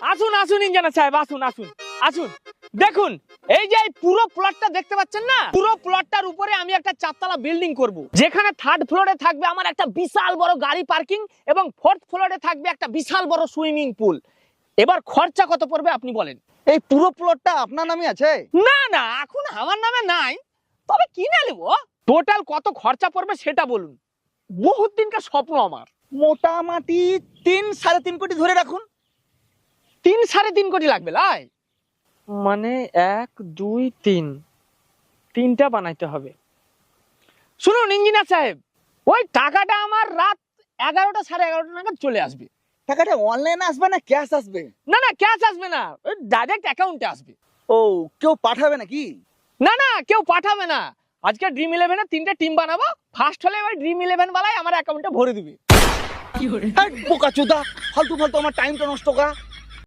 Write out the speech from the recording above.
আসুন আসুন ইঞ্জিনিয়ার সাহেব, আসুন আসুন আসুন। দেখুন এই যে এই পুরো প্লটটা দেখতে পাচ্ছেন না, পুরো প্লটটার উপরে আমি একটা চারতলা বিল্ডিং করব, যেখানে থার্ড ফ্লোরে থাকবে আমার একটা বিশাল বড় গাড়ি পার্কিং এবং ফোর্থ ফ্লোরে থাকবে একটা বিশাল বড় সুইমিং পুল। এবার খরচা কত পড়বে আপনি বলেন? এই পুরো প্লটটা আপনার নামে আছে? না না, এখন আমার নামে নাই, তবে কিনে নেব। টোটাল কত খরচা পড়বে সেটা বলুন, বহুত দিনকার স্বপ্ন আমার। মোটামুটি 3-3.5 কোটি ধরে রাখুন। 3-3.5 কোটি লাগবে লাই? মানে 1 2 3, তিনটা বানাইতে হবে। শুনুন ইঞ্জিনিয়ার সাহেব, ওই টাকাটা আমার রাত 11টা 11:30 নাগাদ চলে আসবে। টাকাটা অনলাইনে আসবে না ক্যাশ আসবে? না না, ক্যাশ আসবে না, ডাইরেক্ট অ্যাকাউন্টে আসবে। ও, কেউ পাঠাবে নাকি? না না, কেউ পাঠাবে না। আজকে ড্রিম 11 এর 3টে টিম বানাবো, ফার্স্ট হলে ওই ড্রিম 11 বালাই আমার অ্যাকাউন্টে ভরে দিবে। বোকাচোদা, ফালতু ফালতু আমার টাইমটা নষ্ট করা।